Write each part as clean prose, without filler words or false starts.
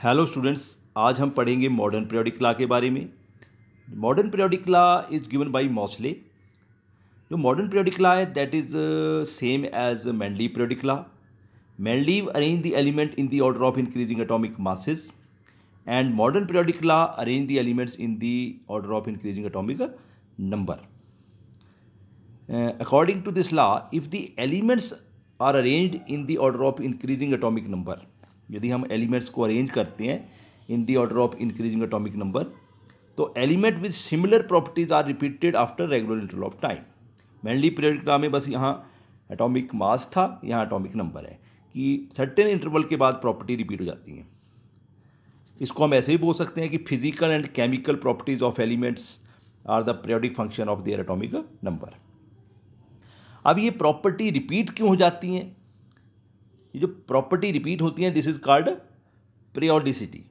Hello students, आज हम पढ़ेंगे मॉडर्न पीरियोडिक लॉ के बारे में। Modern periodic law is given by Moseley. जो मॉडर्न पीरियोडिक लॉ है that is same as Mendeleev periodic law. Mendeleev arrange the element in the order of increasing atomic masses and modern periodic law arrange the elements in the order of increasing atomic number. According to this law, if the elements are arranged in the order of increasing atomic number, यदि हम elements को arrange करते हैं in the order of increasing atomic number, तो element with similar properties are repeated after regular interval of time. Mainly periodic law में बस यहाँ atomic mass था, यहाँ एटॉमिक नंबर है कि सर्टेन इंटरवल के बाद प्रॉपर्टी रिपीट हो जाती हैं. इसको हम ऐसे भी बोल सकते हैं कि physical and chemical properties of elements are the periodic function of their atomic number. अब ये प्रॉपर्टी रिपीट क्यों हो जाती हैं? ये जो प्रॉपर्टी रिपीट होती हैं दिस इज कॉल्ड पीरियोडिसिटी.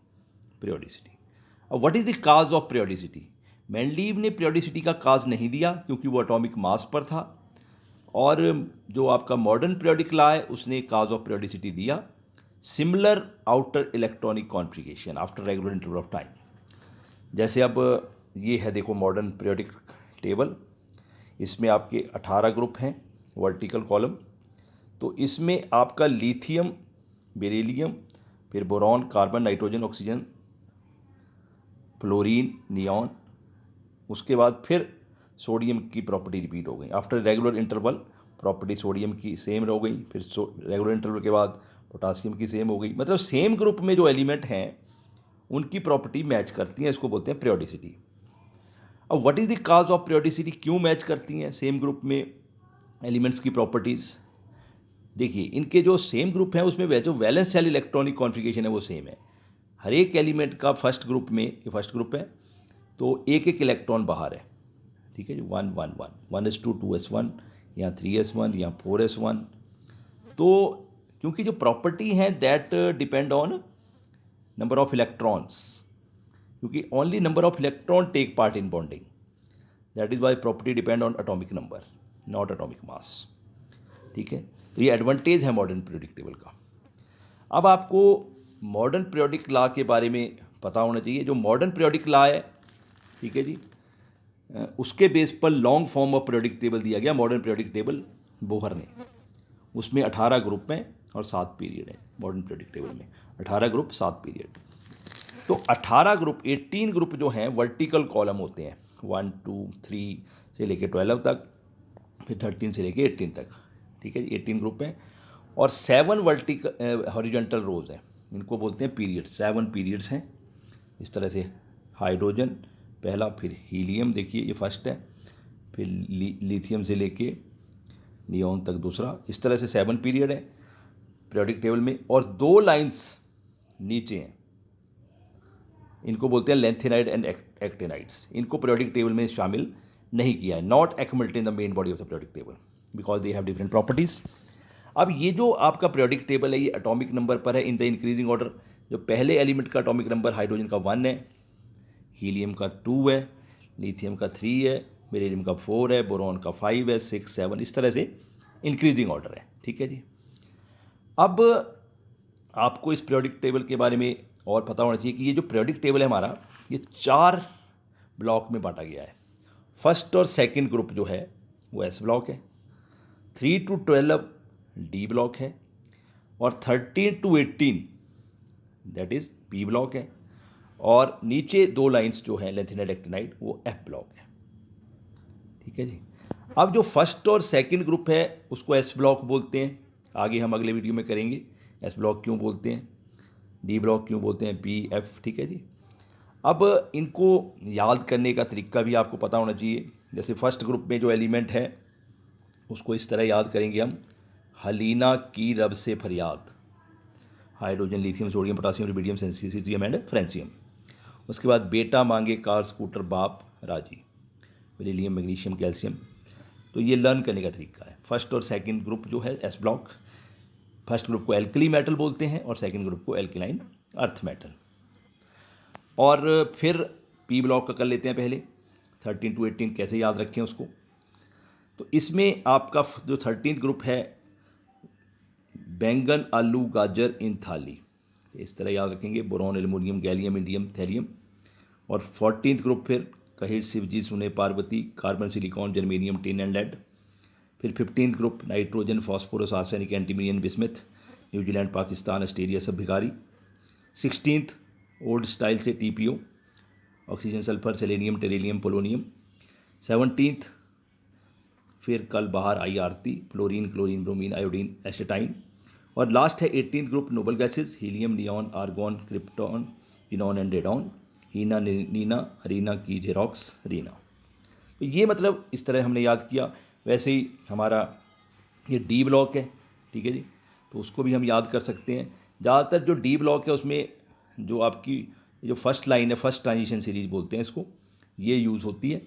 अब what is the cause of periodicity? Mendeleev ने पीरियोडिसिटी का काज नहीं दिया क्योंकि वो एटॉमिक मास पर था, और जो आपका मॉडर्न पीरियोडिक लॉ है उसने काज ऑफ पीरियोडिसिटी दिया similar outer electronic configuration after regular interval of time. जैसे अब ये है, देखो मॉडर्न पीरियोडिक टेबल. इसमें आपके 18 ग्रुप हैं वर्टिकल कॉलम. तो इसमें आपका लिथियम, बेरिलियम, फिर boron, carbon, nitrogen, oxygen, fluorine, neon, उसके बाद फिर सोडियम की प्रॉपर्टी रिपीट हो गई. After regular interval property sodium की सेम हो गई, फिर रेगुलर इंटरवल के बाद पोटासियम की सेम हो गई. मतलब सेम ग्रुप में जो एलिमेंट हैं उनकी प्रॉपर्टी मैच करती हैं, इसको बोलते हैं पीरियोडिसिटी. अब what is the cause of periodicity? क्यों मैच करती हैं सेम ग्रुप में एलिमेंट्स की प्रॉपर्टीज़? देखिए, इनके जो सेम ग्रुप हैं उसमें जो वैलेंस शेल इलेक्ट्रॉनिक कॉन्फिगरेशन है वो सेम है. हर एक एलिमेंट का फर्स्ट ग्रुप में, ये फर्स्ट ग्रुप है तो एक एक इलेक्ट्रॉन बाहर है. ठीक है जी, 1 1 1 1s2 2s1, यहाँ 3s1, यहाँ 4s1. तो क्योंकि जो प्रॉपर्टी है that depend on number of electrons, क्योंकि only number of electron take part in bonding. That is why property depend on atomic number, not atomic mass. ठीक है, तो ये एडवांटेज है मॉडर्न पीरियोडिक टेबल का. अब आपको मॉडर्न पीरियोडिक लॉ के बारे में पता होना चाहिए. जो मॉडर्न पीरियोडिक लॉ है, ठीक है जी, उसके बेस पर long form of periodic table दिया गया, मॉडर्न पीरियोडिक टेबल बोहर ने. उसमें 18 ग्रुप हैं और 7 पीरियड हैं. मॉडर्न पीरियोडिक टेबल में 18 ग्रुप 7 पीरियड. तो 18 ग्रुप, 18 ग्रुप जो हैं वर्टिकल कॉलम होते हैं, 1 2 3 से लेके 12 तक, फिर 13 से लेके 18 तक. ठीक है जी, 18 ग्रुप हैं और 7 वर्टिकल हॉरिजॉन्टल रोज हैं. इनको बोलते हैं पीरियड. 7 पीरियड्स हैं इस तरह से. हाइड्रोजन पहला, फिर हीलियम, देखिए ये फर्स्ट है, फिर लिथियम से लेके नियॉन तक दूसरा. इस तरह से 7 पीरियड है पीरियोडिक टेबल में. और 2 लाइंस नीचे हैं, इनको बोलते हैं लेंथेनाइड एंड एक्टिनाइड्स. इनको पीरियोडिक टेबल में शामिल नहीं किया है, not accumulated in the main body of the periodic table because they have different properties. अब ये जो आपका पीरियोडिक टेबल है ये एटॉमिक नंबर पर है इन द इंक्रीजिंग ऑर्डर. जो पहले एलिमेंट का एटॉमिक नंबर हाइड्रोजन का 1 है, हीलियम का 2 है, लिथियम का 3 है, बेरिलियम का 4 है, बोरॉन का 5 है, 6 7, इस तरह से इंक्रीजिंग ऑर्डर है. ठीक है जी. अब आपको इस पीरियोडिक टेबल के बारे में और पता होना चाहिए कि ये जो पीरियोडिक टेबल है हमारा, ये 4 ब्लॉक में बांटा गया है. फर्स्ट और सेकंड ग्रुप जो है वो एस ब्लॉक है, 3 to 12 डी ब्लॉक है, और 13 to 18 that is P block है, और नीचे 2 लाइंस जो हैं लेंथेनाइड एक्टिनाइड वो एफ ब्लॉक है. ठीक है जी. अब जो फर्स्ट और सेकंड ग्रुप है उसको एस ब्लॉक बोलते हैं. आगे हम अगले वीडियो में करेंगे एस ब्लॉक क्यों बोलते हैं, डी ब्लॉक क्यों बोलते हैं, पी एफ. ठीक है जी. अब इनको याद करने का तरीका भी आपको पता होना चाहिए. जैसे फर्स्ट ग्रुप में जो एलिमेंट है उसको इस तरह याद करेंगे हम, हलीना की रब से फरियाद, hydrogen, lithium, sodium, potassium, rubidium, caesium and francium. उसके बाद बेटा मांगे कार स्कूटर बाप राजी, बेरिलियम, मैग्नीशियम, कैल्शियम. तो ये लर्न करने का तरीका है. फर्स्ट और सेकंड ग्रुप जो है एस ब्लॉक, फर्स्ट ग्रुप को एल्कली मेटल बोलते हैं और सेकंड ग्रुप को एल्किलाइन अर्थ मेटल. और फिर पी ब्लॉक का कर लेते हैं पहले, 13 to 18 कैसे याद रखें उसको. तो इसमें आपका जो 13th ग्रुप है, बैंगन, आलू, गाजर इन थाली, इस तरह याद रखेंगे, boron, aluminium, gallium, indium, thallium. और 14th ग्रुप फिर कहेज, शिवजी, सुने, पार्वती, carbon, silicon, germanium, tin and lead. फिर 15th group nitrogen, phosphorus, arsenic, antimonium, bismuth, New Zealand, Pakistan, Australia सब भिखारी। 16th ओल्ड स्टाइल से TPO, oxygen, sulphur, selenium, tellurium, polonium. 17th फिर कल बाहर आई आरती, fluorine, chlorine, bromine, iodine, astatine. और लास्ट है 18th group noble gases, helium, neon, argon, krypton, xenon and radon, हीना, नीना, रीना की जेरोक्स, रीना। तो ये मतलब इस तरह हमने याद किया। वैसे ही हमारा ये डी ब्लॉक है, ठीक है जी, तो उसको भी हम याद कर सकते हैं। ज़्यादातर जो डी ब्लॉक है उसमें जो आपकी जो फर्स्ट लाइन है, फर्स्ट ट्रांजिशन सीरीज बोलते हैं इसको, ये यूज़ होती है,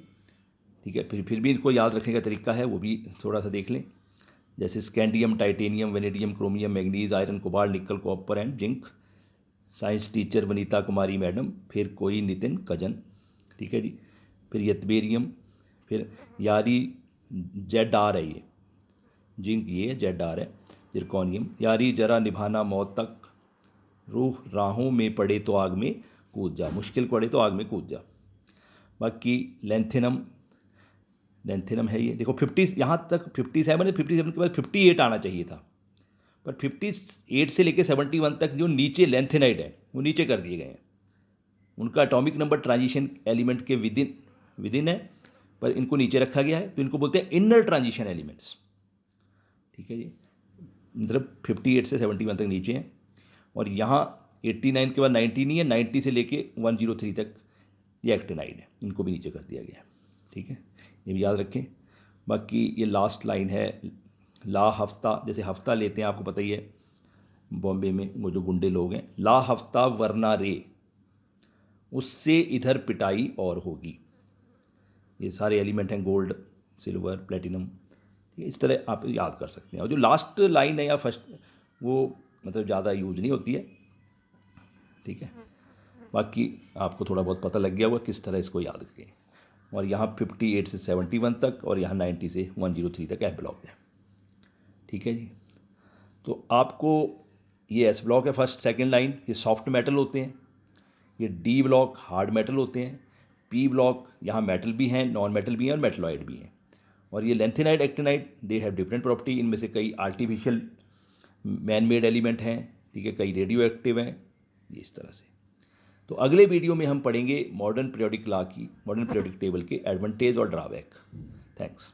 ठीक है। फिर भी इनको याद रखने का तरीका है, वो भी थोड़ा सा देख लें। जैसे scandium, titanium, vanadium, chromium, manganese, iron, cobalt, nickel, copper and zinc. Science teacher Vanita Kumari madam, फिर कोई नितिन कजन, ठीक है जी। फिर यतबेरियम, फिर यारी, ZR है ये, जिंक ये ZR है। जिरकॉनियम, यारी जरा निभाना मौत तक, रूह राहों में पड़े तो आग में कूद जा, मुश्किल पड़े तो आग में कूद जा। बाकी लेंथिनम, लेंथिनम है ये, देखो 50 यहाँ तक 57 है, 57 के बाद 58 आना चाहिए था, पर 58 से लेकर 71 तक जो नीचे लेंथेनाइड है वो नीचे कर दिए गए हैं। उनका एटॉमिक नंबर ट्रांजिशन एलिमेंट के विदिन है, पर इनको नीचे रखा गया है, तो इनको बोलते हैं इनर ट्रांजिशन एलिमेंट्स, ठीक है जी। मतलब 58 से 71 तक नीचे हैं। और यहाँ 89 के बाद 90 नहीं है, 90 से लेके 103 तक ये एक्टिनाइड है, इनको भी नीचे कर दिया गया है, ठीक है, ये भी याद रखें। बाकी ये लास्ट लाइन है, ला हफ्ता, जैसे हफ्ता लेते हैं आपको पता ही है बॉम्बे में वो जो गुंडे लोग हैं, ला हफ्ता वरना रे, उससे इधर पिटाई और होगी। ये सारे एलिमेंट हैं, गोल्ड, सिल्वर, प्लेटिनम, इस तरह आप याद कर सकते हैं। और जो लास्ट लाइन है या फर्स्ट, वो मतलब ज़्यादा यूज नहीं होती है, ठीक है। बाकी आपको थोड़ा बहुत पता लग गया होगा किस तरह इसको याद करें। और यहाँ 58 से 71 तक, और यहाँ 90 से 103 तक एफ ब्लॉक है, ठीक है जी। तो आपको ये एस ब्लॉक है, फर्स्ट सेकंड लाइन, ये सॉफ्ट मेटल होते हैं। ये डी ब्लॉक हार्ड मेटल होते हैं। पी ब्लॉक यहाँ मेटल भी हैं, नॉन मेटल भी हैं और मेटलॉइड भी हैं। और ये lanthanide, actinide, they have different property. इनमें से कई आर्टिफिशियल मैन मेड एलिमेंट हैं, ठीक है, कई रेडियो एक्टिव हैं, ये इस तरह से। तो अगले वीडियो में हम पढ़ेंगे मॉडर्न पीरियोडिक लॉ की, मॉडर्न पीरियोडिक टेबल के एडवांटेज और ड्रॉबैक। थैंक्स।